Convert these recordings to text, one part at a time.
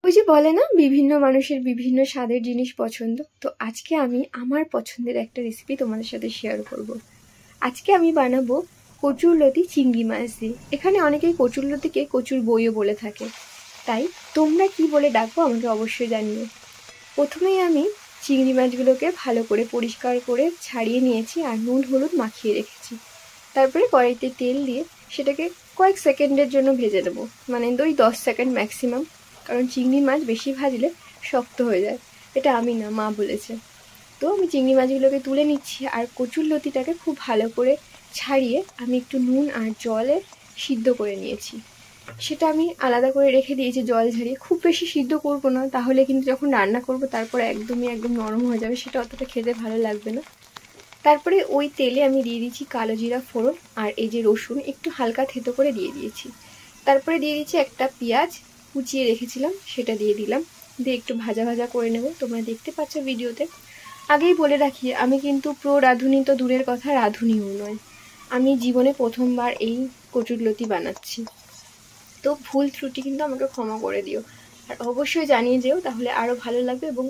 ওই যে বলে না, বিভিন্ন মানুষের বিভিন্ন স্বাদের জিনিস পছন্দ। তো আজকে আমি আমার পছন্দের একটা রেসিপি তোমাদের সাথে শেয়ার করব। আজকে আমি বানাবো কচুরলতি চিংড়ি মাছ দিয়ে। এখানে অনেকেই কচুরলতিকে কচুর বইও বলে থাকে, তাই তোমরা কি বলে ডাকো আমাকে অবশ্যই জানিও। প্রথমেই আমি চিংড়ি মাছগুলোকে ভালো করে পরিষ্কার করে ছাড়িয়ে নিয়েছি আর নুন হলুদ মাখিয়ে রেখেছি। তারপরে কড়াইতে তেল দিয়ে সেটাকে কয়েক সেকেন্ডের জন্য ভেজে দেবো, মানে ওই 10 সেকেন্ড ম্যাক্সিমাম, কারণ চিংড়ি মাছ বেশি ভাজলে শক্ত হয়ে যায়। এটা আমি না, মা বলেছে। তো আমি চিংড়ি মাছগুলোকে তুলে নিচ্ছি আর কচুরলতিটাকে খুব ভালো করে ছাড়িয়ে আমি একটু নুন আর জলে সিদ্ধ করে নিয়েছি। সেটা আমি আলাদা করে রেখে দিয়েছি জল ঝরিয়ে। খুব বেশি সিদ্ধ করবো না, তাহলে কিন্তু যখন রান্না করবো তারপরে একদম নরম হয়ে যাবে, সেটা অতটা খেতে ভালো লাগবে না। তারপরে ওই তেলে আমি দিয়ে দিচ্ছি কালো জিরা ফোড়ন আর এই যে রসুন একটু হালকা থেতো করে দিয়ে দিয়েছি। তারপরে দিয়ে দিচ্ছি একটা পেঁয়াজ কুচিয়ে রেখেছিলাম, সেটা দিয়ে দিলাম। দিয়ে একটু ভাজা ভাজা করে নেব। তোমরা দেখতে পাচ্ছ ভিডিওতে। আগেই বলে রাখি, আমি কিন্তু প্রো রাঁধুনি তো দূরের কথা, রাঁধুনিও নয়। আমি জীবনে প্রথমবার এই কচুরলতি বানাচ্ছি, তো ভুল ত্রুটি কিন্তু আমাকে ক্ষমা করে দিও। আর অবশ্যই জানিয়ে যেও, তাহলে আরও ভালো লাগবে এবং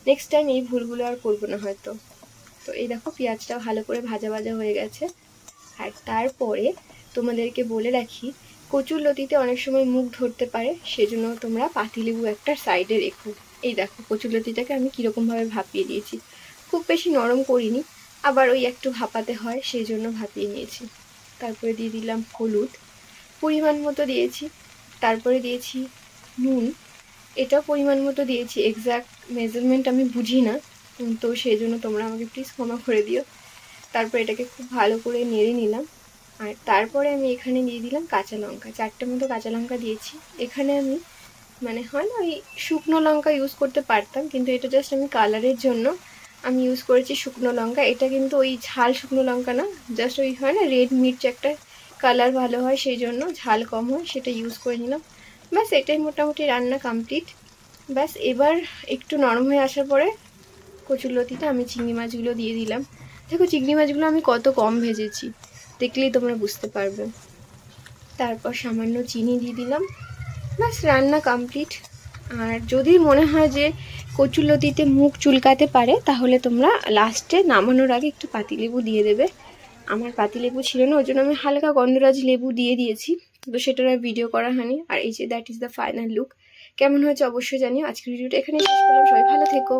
নেক্সট টাইম এই ভুলগুলো আর করবো না হয়তো। তো এই দেখো পেঁয়াজটা ভালো করে ভাজা ভাজা হয়ে গেছে। আর তারপরে তোমাদেরকে বলে রাখি, কচুরলতিতে অনেক সময় মুখ ধরতে পারে, সেজন্য তোমরা পাতিলেবু একটা সাইডে রেখো। এই দেখো কচুরলতিটাকে আমি কীরকমভাবে ভাপিয়ে দিয়েছি। খুব বেশি নরম করিনি, আবার ওই একটু ভাপাতে হয় সেই জন্য ভাপিয়ে নিয়েছি। তারপরে দিয়ে দিলাম হলুদ পরিমাণ মতো দিয়েছি। তারপরে দিয়েছি নুন, এটাও পরিমাণ মতো দিয়েছি। এক্স্যাক্ট মেজারমেন্ট আমি বুঝি না, তো সেই জন্য তোমরা আমাকে প্লিজ ক্ষমা করে দিও। তারপর এটাকে খুব ভালো করে নেড়ে নিলাম। আর তারপরে আমি এখানে দিয়ে দিলাম কাঁচা লঙ্কা, 4টে মতো কাঁচা লঙ্কা দিয়েছি। এখানে আমি মানে হয় না ওই শুকনো লঙ্কা ইউজ করতে পারতাম, কিন্তু এটা জাস্ট আমি কালারের জন্য আমি ইউজ করেছি শুকনো লঙ্কা। এটা কিন্তু ওই ঝাল শুকনো লঙ্কা না, জাস্ট ওই হয় না রেড মির্চ একটা কালার ভালো হয়, সেই জন্য ঝাল কম হয়, সেটা ইউজ করে নিলাম। ব্যাস এটাই মোটামুটি রান্না কমপ্লিট। ব্যাস এবার একটু নরম হয়ে আসার পরে কচুরলতিটা আমি চিংড়ি মাছগুলো দিয়ে দিলাম। দেখো চিংড়ি মাছগুলো আমি কত কম ভেজেছি, দেখলেই তোমরা বুঝতে পারবে। তারপর সামান্য চিনি দিয়ে দিলাম। ব্যাস রান্না কমপ্লিট। আর যদি মনে হয় যে কচুরলতিতে মুখ চুলকাতে পারে, তাহলে তোমরা লাস্টে নামানোর আগে একটু পাতিলেবু দিয়ে দেবে। আমার পাতিলেবু ছিল না, ওই জন্য আমি হালকা গন্ধরাজ লেবু দিয়ে দিয়েছি, তো সেটার আর ভিডিও করা হয়নি। আর এই যে that is the final look. কেমন হয়েছে অবশ্যই জানিও। আজকের ভিডিওটা এখানে শেষ করলাম। সবাই ভালো থেকো।